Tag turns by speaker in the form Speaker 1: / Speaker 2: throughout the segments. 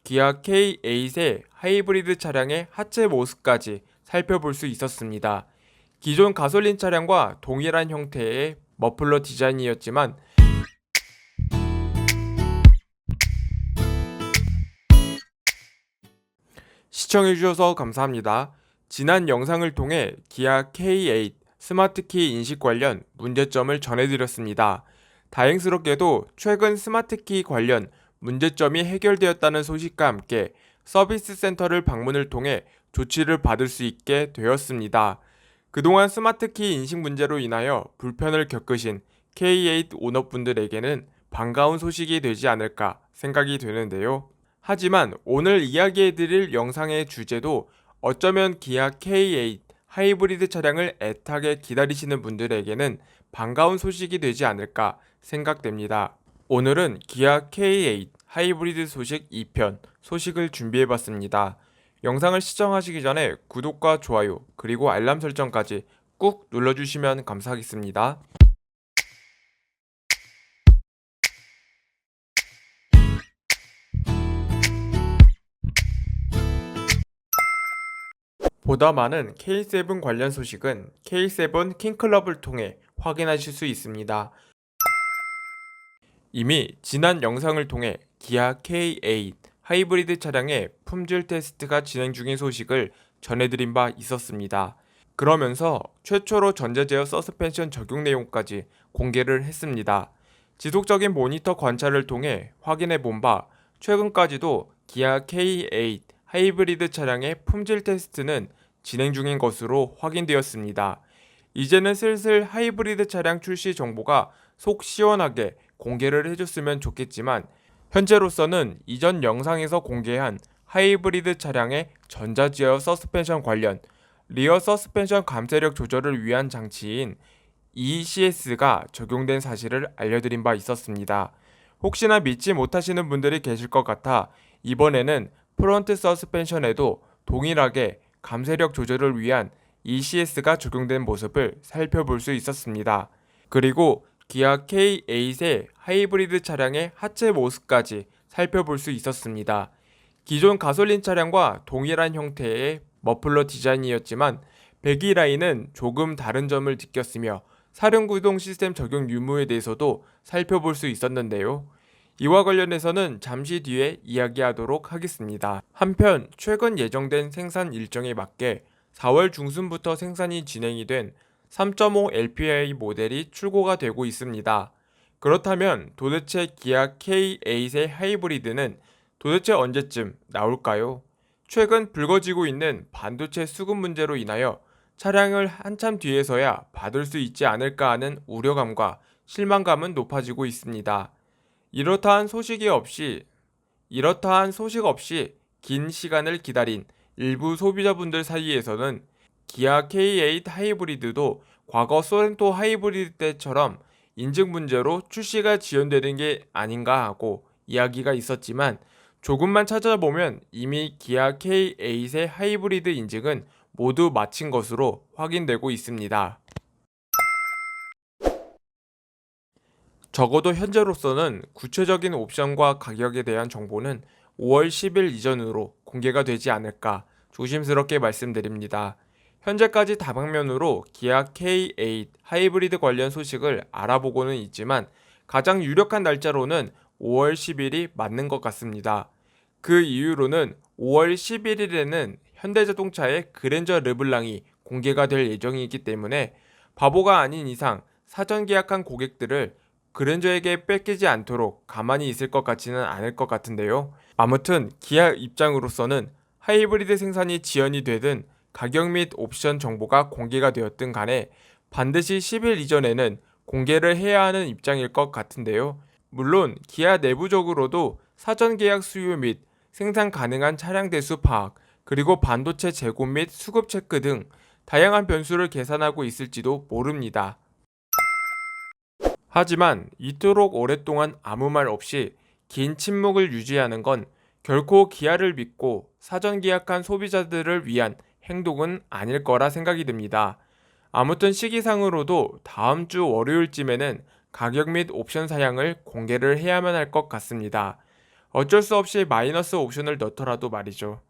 Speaker 1: 기아 K8의 하이브리드 차량의 하체 모습까지 살펴볼 수 있었습니다. 기존 가솔린 차량과 동일한 형태의 머플러 디자인이었지만 시청해주셔서 감사합니다. 지난 영상을 통해 기아 K8 스마트키 인식 관련 문제점을 전해드렸습니다. 다행스럽게도 최근 스마트키 관련 문제점이 해결되었다는 소식과 함께 서비스 센터를 방문을 통해 조치를 받을 수 있게 되었습니다. 그동안 스마트키 인식 문제로 인하여 불편을 겪으신 K8 오너분들에게는 반가운 소식이 되지 않을까 생각이 되는데요. 하지만 오늘 이야기해드릴 영상의 주제도 어쩌면 기아 K8 하이브리드 차량을 애타게 기다리시는 분들에게는 반가운 소식이 되지 않을까 생각됩니다. 오늘은 기아 K8 하이브리드 소식 2편 소식을 준비해봤습니다. 영상을 시청하시기 전에 구독과 좋아요 그리고 알람 설정까지 꾹 눌러주시면 감사하겠습니다. 보다 많은 K7 관련 소식은 K7 킹클럽을 통해 확인하실 수 있습니다. 이미 지난 영상을 통해 기아 K8 하이브리드 차량의 품질 테스트가 진행 중인 소식을 전해드린 바 있었습니다. 그러면서 최초로 전자제어 서스펜션 적용 내용까지 공개를 했습니다. 지속적인 모니터 관찰을 통해 확인해 본 바 최근까지도 기아 K8 하이브리드 차량의 품질 테스트는 진행 중인 것으로 확인되었습니다. 이제는 슬슬 하이브리드 차량 출시 정보가 속 시원하게 공개를 해줬으면 좋겠지만 현재로서는 이전 영상에서 공개한 하이브리드 차량의 전자제어 서스펜션 관련 리어 서스펜션 감쇄력 조절을 위한 장치인 ECS가 적용된 사실을 알려드린 바 있었습니다. 혹시나 믿지 못하시는 분들이 계실 것 같아 이번에는 프론트 서스펜션에도 동일하게 감쇄력 조절을 위한 ECS가 적용된 모습을 살펴볼 수 있었습니다. 그리고 기아 K8의 하이브리드 차량의 하체 모습까지 살펴볼 수 있었습니다. 기존 가솔린 차량과 동일한 형태의 머플러 디자인이었지만 배기 라인은 조금 다른 점을 느꼈으며 사륜구동 시스템 적용 유무에 대해서도 살펴볼 수 있었는데요. 이와 관련해서는 잠시 뒤에 이야기하도록 하겠습니다. 한편 최근 예정된 생산 일정에 맞게 4월 중순부터 생산이 진행이 된 3.5 LPI 모델이 출고가 되고 있습니다. 그렇다면 도대체 기아 K8의 하이브리드는 도대체 언제쯤 나올까요? 최근 불거지고 있는 반도체 수급 문제로 인하여 차량을 한참 뒤에서야 받을 수 있지 않을까 하는 우려감과 실망감은 높아지고 있습니다. 이렇다한 소식 없이 긴 시간을 기다린 일부 소비자분들 사이에서는 기아 K8 하이브리드도 과거 소렌토 하이브리드 때처럼 인증 문제로 출시가 지연되는 게 아닌가 하고 이야기가 있었지만 조금만 찾아보면 이미 기아 K8의 하이브리드 인증은 모두 마친 것으로 확인되고 있습니다. 적어도 현재로서는 구체적인 옵션과 가격에 대한 정보는 5월 10일 이전으로 공개가 되지 않을까 조심스럽게 말씀드립니다. 현재까지 다방면으로 기아 K8 하이브리드 관련 소식을 알아보고는 있지만 가장 유력한 날짜로는 5월 10일이 맞는 것 같습니다. 그 이유로는 5월 11일에는 현대자동차의 그랜저 르블랑이 공개가 될 예정이기 때문에 바보가 아닌 이상 사전 계약한 고객들을 그랜저에게 뺏기지 않도록 가만히 있을 것 같지는 않을 것 같은데요. 아무튼 기아 입장으로서는 하이브리드 생산이 지연이 되든 가격 및 옵션 정보가 공개가 되었든 간에 반드시 10일 이전에는 공개를 해야 하는 입장일 것 같은데요. 물론 기아 내부적으로도 사전 계약 수요 및 생산 가능한 차량 대수 파악, 그리고 반도체 재고 및 수급 체크 등 다양한 변수를 계산하고 있을지도 모릅니다. 하지만 이토록 오랫동안 아무 말 없이 긴 침묵을 유지하는 건 결코 기아를 믿고 사전 계약한 소비자들을 위한 행동은 아닐 거라 생각이 듭니다. 아무튼 시기상으로도 다음 주 월요일쯤에는 가격 및 옵션 사양을 공개를 해야만 할 것 같습니다. 어쩔 수 없이 마이너스 옵션을 넣더라도 말이죠.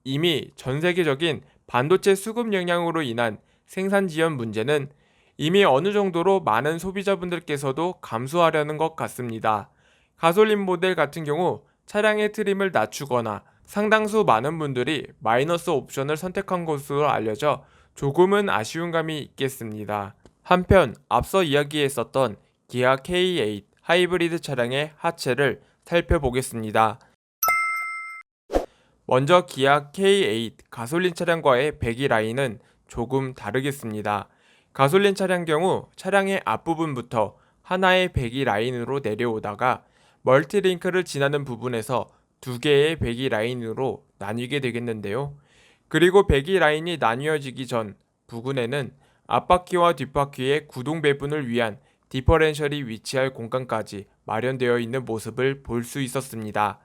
Speaker 1: 이미 전 세계적인 반도체 수급 영향으로 인한 생산 지연 문제는 이미 어느 정도로 많은 소비자분들께서도 감수하려는 것 같습니다. 가솔린 모델 같은 경우 차량의 트림을 낮추거나 상당수 많은 분들이 마이너스 옵션을 선택한 것으로 알려져 조금은 아쉬운 감이 있겠습니다. 한편 앞서 이야기했었던 기아 K8 하이브리드 차량의 하체를 살펴보겠습니다. 먼저 기아 K8 가솔린 차량과의 배기 라인은 조금 다르겠습니다. 가솔린 차량 경우 차량의 앞부분부터 하나의 배기 라인으로 내려오다가 멀티링크를 지나는 부분에서 두 개의 배기 라인으로 나뉘게 되겠는데요. 그리고 배기 라인이 나뉘어지기 전 부근에는 앞바퀴와 뒷바퀴의 구동 배분을 위한 디퍼렌셜이 위치할 공간까지 마련되어 있는 모습을 볼 수 있었습니다.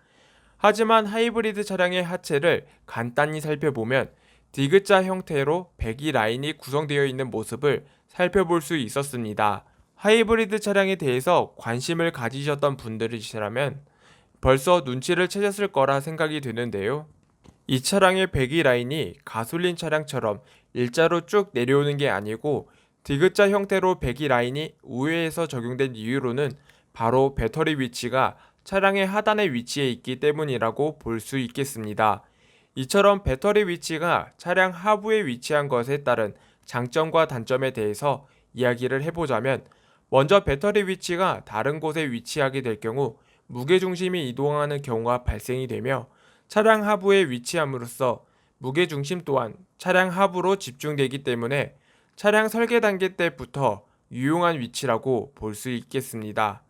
Speaker 1: 하지만 하이브리드 차량의 하체를 간단히 살펴보면 디귿자 형태로 배기 라인이 구성되어 있는 모습을 살펴볼 수 있었습니다. 하이브리드 차량에 대해서 관심을 가지셨던 분들이시라면 벌써 눈치를 채셨을 거라 생각이 되는데요. 이 차량의 배기 라인이 가솔린 차량처럼 일자로 쭉 내려오는 게 아니고 디귿자 형태로 배기 라인이 우회해서 적용된 이유로는 바로 배터리 위치가 차량의 하단에 위치해 있기 때문이라고 볼 수 있겠습니다. 이처럼 배터리 위치가 차량 하부에 위치한 것에 따른 장점과 단점에 대해서 이야기를 해보자면, 먼저 배터리 위치가 다른 곳에 위치하게 될 경우 무게중심이 이동하는 경우가 발생이 되며, 차량 하부에 위치함으로써 무게중심 또한 차량 하부로 집중되기 때문에 차량 설계 단계 때부터 유용한 위치라고 볼 수 있겠습니다.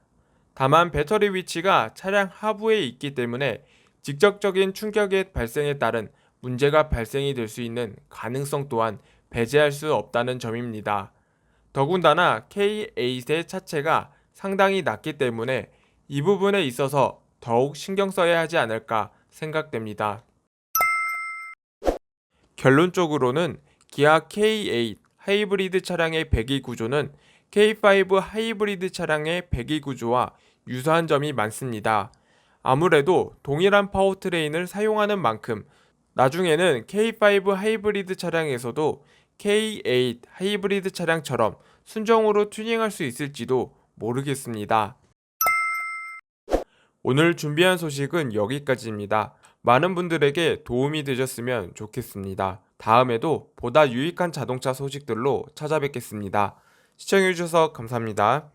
Speaker 1: 다만 배터리 위치가 차량 하부에 있기 때문에 직접적인 충격의 발생에 따른 문제가 발생이 될 수 있는 가능성 또한 배제할 수 없다는 점입니다. 더군다나 K8의 차체가 상당히 낮기 때문에 이 부분에 있어서 더욱 신경 써야 하지 않을까 생각됩니다. 결론적으로는 기아 K8 하이브리드 차량의 배기 구조는 K5 하이브리드 차량의 배기 구조와 유사한 점이 많습니다. 아무래도 동일한 파워트레인을 사용하는 만큼 나중에는 K5 하이브리드 차량에서도 K8 하이브리드 차량처럼 순정으로 튜닝할 수 있을지도 모르겠습니다. 오늘 준비한 소식은 여기까지입니다. 많은 분들에게 도움이 되셨으면 좋겠습니다. 다음에도 보다 유익한 자동차 소식들로 찾아뵙겠습니다. 시청해주셔서 감사합니다.